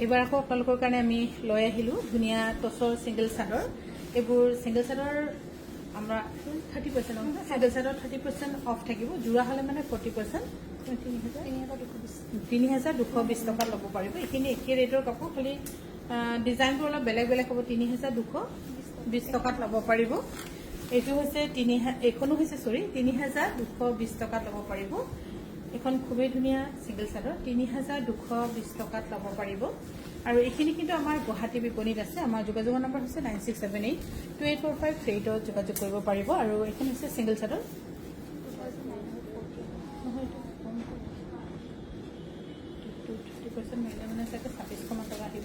এবাৰ আকৌ আপোনালোকৰ কাৰণে আমি লৈ আহিলোঁ ধুনীয়া টচৰ ছিংগল চাদৰ। এইবোৰ ছিংগল চাদৰ আমৰা 30% ছিংগল চাদৰ 30% অফ থাকিব, যোৰা হ'লে মানে 40%। 3220 টকা ল'ব পাৰিব। এইখিনি একে ৰেটৰ কাপোৰ, খালি ডিজাইনটো অলপ বেলেগ বেলেগ হ'ব। 3220 টকাত ল'ব পাৰিব। এইটো হৈছে এইখনো হৈছে 3220 টকাত ল'ব পাৰিব। এখন খুবেই ধুনীয়া ছিংগল চাদৰ 3220 টকাত ল'ব পাৰিব। আৰু এইখিনি কিন্তু আমাৰ গুৱাহাটী বিপণীত আছে। আমাৰ যোগাযোগৰ নম্বৰ হৈছে 9678284538 যোগাযোগ কৰিব পাৰিব। আৰু এইখন হৈছে ছিংগল চাদৰ 50% মাৰিলে মানে চাগে 2600 মান টকা আহিব।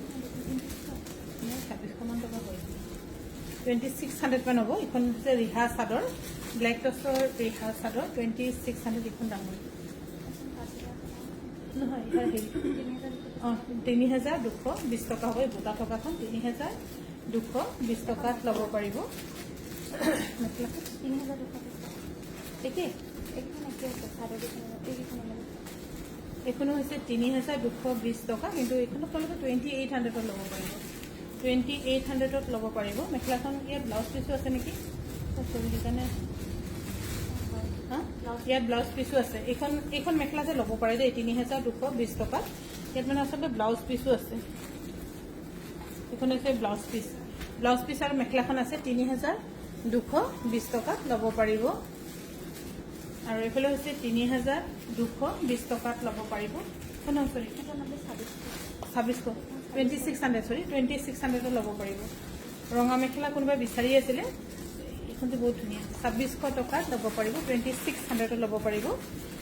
2600 মান টকা হৈ 2600 মান হ'ব। এইখন হৈছে ৰিহা চাদৰ, ব্লেক টচৰ ৰিহা চাদৰ 2600 এইখন দাম হয়। নহয় হেৰি 3220 টকা হ'ব। বুটা থকাখন 3220 টকাত ল'ব পাৰিব। মেখেলাখন 3220 একে এইখনো হৈছে 3220 টকা, কিন্তু এইখনত আপোনালোকে 2800ত ল'ব পাৰিব। 2800ত ল'ব পাৰিব। মেখেলাখন ইয়াত ব্লাউজ পিচো আছে নেকি? সেইকাৰণে ইয়াত ব্লাউজ পিচো আছে। এইখন মেখেলা যে ল'ব পাৰে যে 3220 টকাত, ইয়াত মানে আচলতে ব্লাউজ পিচো আছে। এইখন হৈছে ব্লাউজ পিচ আৰু মেখেলাখন আছে 3220 টকাত ল'ব পাৰিব। আৰু এইফালে হৈছে 3220 টকাত ল'ব পাৰিব। 2600 ল'ব পাৰিব। ৰঙা মেখেলা কোনোবাই বিচাৰি আছিলে, এইখনটো বহুত ধুনীয়া 2600 টকাত ল'ব পাৰিব। 2600ত ল'ব পাৰিব।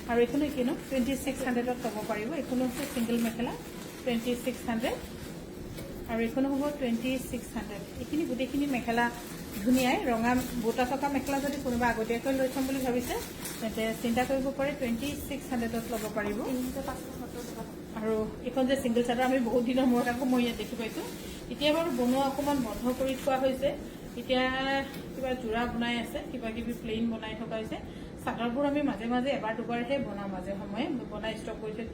আৰু এইখনো কিনো 2600ত ল'ব পাৰিব। এইখনো হৈছে ছিংগল মেখেলা 2600, আৰু এইখনো হ'ব 2600। এইখিনি গোটেইখিনি মেখেলা ধুনীয়াই। ৰঙা বুটা থকা মেখেলা যদি কোনোবা আগতীয়াকৈ লৈ থ'ম বুলি ভাবিছে তেন্তে চিন্তা কৰিব পাৰে 2600ত ল'ব পাৰিব। আৰু এইখন যে ছিংগল চাদৰ আমি বহুত দিনৰ মূৰত আকৌ মই ইয়াত দেখি পাইছোঁ। এতিয়া বাৰু বনোৱা অকণমান বন্ধ কৰি থোৱা হৈছে। এতিয়া কিবা যোৰা বনাই আছে, কিবা কিবি প্লেইন বনাই থকা হৈছে। চাদৰবোৰ আমি মাজে মাজে এবাৰ দুবাৰহে বনাওঁ, মাজে সময়ে বনাই ষ্টক কৰিছোঁ।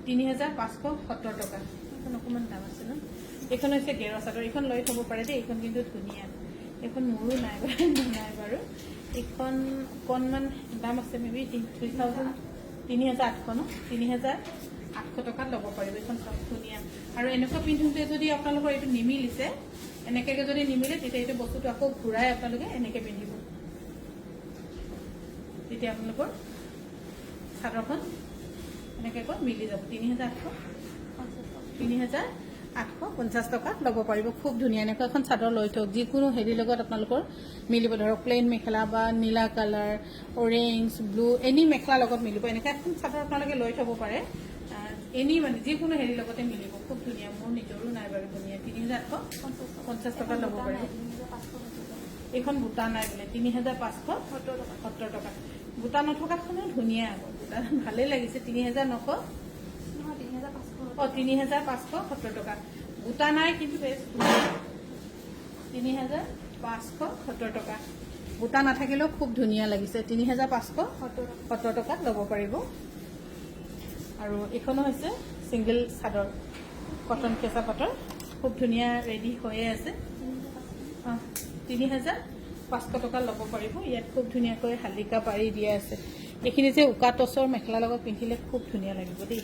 3570 টকা। এইখন অকণমান দাম আছে ন। এইখন হৈছে গেৰুৱা চাদৰ, এইখন লৈ থ'ব পাৰে দেই। এইখন কিন্তু ধুনীয়া। এইখন মোৰো নাই বাৰু। এইখন অকণমান দাম আছে, মেবি 3800 ন, 3800 টকাত ল'ব পাৰিব। এইখন চব ধুনীয়া। আৰু এনেকুৱা পিন্ধোতে যদি আপোনালোকৰ এইটো নিমিলিছে, এনেকৈ যদি নিমিলে তেতিয়া এইটো বস্তুটো আকৌ ঘূৰাই আপোনালোকে এনেকৈ পিন্ধিব। তেতিয়া আপোনালোকৰ চাদৰখন এনেকৈ মিলি যাব। 3850 টকাত ল'ব পাৰিব। খুব ধুনীয়া। এনেকুৱা এখন চাদৰ লৈ থওক, যিকোনো হেৰিৰ লগত আপোনালোকৰ মিলিব। ধৰক প্লেইন মেখেলা বা নীলা কালাৰ, অৰেঞ্জ, ব্লু, এনি মেখেলাৰ লগত মিলিব। এনেকুৱা এখন চাদৰ আপোনালোকে লৈ থ'ব পাৰে। এনি মানে যিকোনো হেৰিৰ লগতে মিলিব। খুব ধুনীয়া। মোৰ নিজৰো নাই বাৰু ধুনীয়া। 3850 টকাত ল'ব পাৰিব। এইখন বুটা নাই বোলে 3570 টকা। বুটা নথকাখনো ধুনীয়া। আকৌ বুটা ভালেই লাগিছে। 3900 3570 টকা। বুটা নাই কিন্তু 3570 টকা। বুটা নাথাকিলেও খুব ধুনীয়া লাগিছে। 3570 টকাত ল'ব পাৰিব। আৰু এইখনো হৈছে ছিংগল চাদৰ, কটন কেঁচা পাটৰ, খুব ধুনীয়া ৰেডি হৈয়ে আছে। 3500 টকা ল'ব পাৰিব। ইয়াত খুব ধুনীয়াকৈ শালিকা পাৰি দিয়া আছে। এইখিনি যে উকা টচৰ মেখেলাৰ লগত পিন্ধিলে খুব ধুনীয়া লাগিব দেই।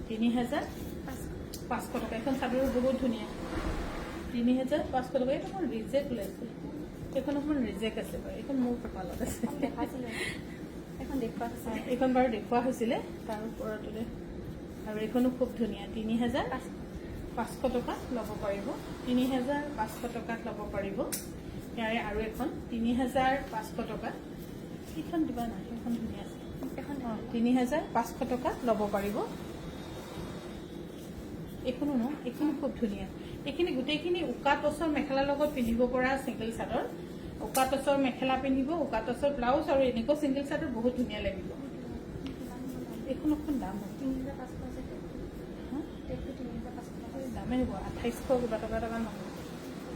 3500 টকা। এইখন চাদৰো বহুত ধুনীয়া। 3500 টকা। এইটো মোৰ ৰিজেক্ট ওলাইছে। এইখন অকণমান ৰিজেক্ট আছে বাৰু। এইখন মোৰ কপালত আছে। এইখন বাৰু দেখুওৱা হৈছিলে তাৰ ওপৰতে। আৰু এইখনো খুব ধুনীয়া। 3500 টকাত ল'ব পাৰিব। 3500 টকাত ল'ব পাৰিব। ইয়াৰে আৰু এখন 3500 টকা। এইখন দিবা নাই, সেইখন ধুনীয়া আছে। 3500 টকাত ল'ব পাৰিব। এইখনো ন, এইখনো খুব ধুনীয়া। এইখিনি গোটেইখিনি উকা টচৰ মেখেলাৰ লগত পিন্ধিব পৰা ছিংগল চাদৰ। উকা টচৰ মেখেলা পিন্ধিব, উকা টচৰ ব্লাউজ, আৰু এনেকুৱা ছিংগল চাদৰ বহুত ধুনীয়া লাগিব। এইখন অকণ দাম হ'ব, দামেই হ'ব 2800 কিবা টকা নহয়।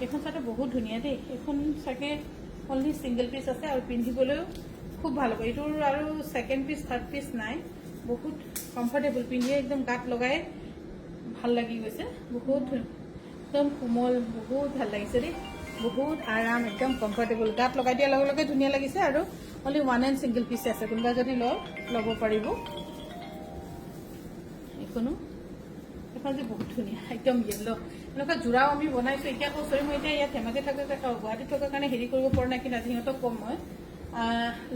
এইখন চাদৰ বহুত ধুনীয়া দেই। এইখন চাগে অনলি ছিংগল পিচ আছে, আৰু পিন্ধিবলৈও খুব ভাল হ'ব। এইটোৰ আৰু ছেকেণ্ড পিচ থাৰ্ড পিচ নাই। বহুত কমফৰ্টেবল, পিন্ধিয়ে একদম গাত লগাই ভাল লাগি গৈছে বহুত একদম কোমল বহুত ভাল লাগিছে দেই বহুত আৰাম একদম কমফৰ্টেবল গাত লগাই দিয়াৰ লগে লগে ধুনীয়া লাগিছে আৰু অনলি 1 এণ্ড ছিংগল পিচ আছে কোনোবা যদি ল'ব পাৰিব এইখনো এখন যে বহুত ধুনীয়া একদম য়েল্লো এনেকুৱা জোৰাও আমি বনাইছোঁ এতিয়া আকৌ চৰি মই এতিয়া ইয়াত ধেমাজি থকা গুৱাহাটীত থকাৰ কাৰণে হেৰি কৰিব পৰা নাই কিন্তু আজি সিহঁতক কম মই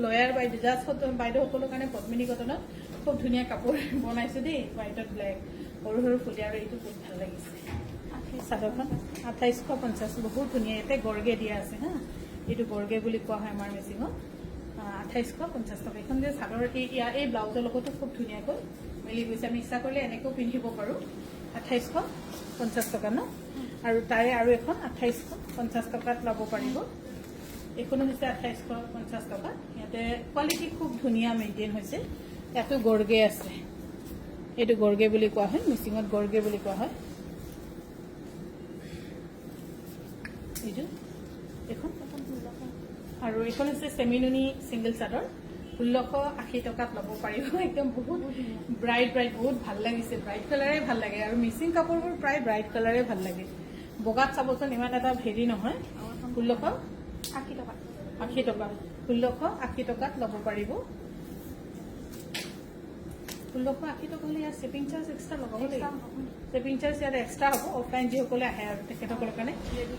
লয়াৰ বাইদেউ জাষ্ট বাইদেউসকলৰ কাৰণে পদ্মিনী কটনত খুব ধুনীয়া কাপোৰ বনাইছোঁ দেই হোৱাইটত ব্লেক সৰু সৰু ফুলীয়া আৰু এইটো বহুত ভাল লাগিছে চাদৰখন 2850 বহুত ধুনীয়া ইয়াতে গৰ্গে দিয়া আছে হা এইটো গৰ্গে বুলি কোৱা হয় আমাৰ মেচিঙত 2850 টকা এইখন যে চাদৰ এই ব্লাউজৰ লগতো খুব ধুনীয়াকৈ মিলি গৈছে আমি ইচ্ছা কৰিলে এনেকৈও পিন্ধিব পাৰোঁ 2850 টকা ন আৰু তাৰে আৰু এখন 2850 টকাত ল'ব পাৰিব এইখনো হৈছে 2850 টকা ইয়াতে কোৱালিটি খুব ধুনীয়া মেইনটেইন হৈছে ইয়াতো গৰ্গে আছে এইটো গৰ্গে বুলি কোৱা হয় মিচিঙত গৰ্গে বুলি কোৱা হয় এইটো এখন আৰু এইখন হৈছে চেমিনুনি ছিংগল চাদৰ 1680 টকাত ল'ব পাৰিব একদম বহুত ব্ৰাইট বহুত ভাল লাগিছে ব্ৰাইট কালাৰে ভাল লাগে আৰু মিচিং কাপোৰবোৰ প্ৰায় ব্ৰাইট কালাৰে ভাল লাগে বগাত চাবচোন ইমান এটা হেৰি নহয় 1680 টকা 1680 টকাত ল'ব পাৰিব 1680 টকা হ'লে ইয়াত শ্বিপিং চাৰ্জ এক্সট্ৰা লগাব লাগিব শ্বিপিং চাৰ্জ ইয়াত এক্সট্ৰা হ'ব অফলাইন যিসকলে আহে আৰু তেখেতসকলৰ কাৰণে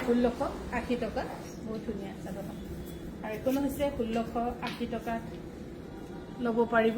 1680 টকা বহুত ধুনীয়া চাদৰখন আৰু এইখনো হৈছে 1680 টকাত ল'ব পাৰিব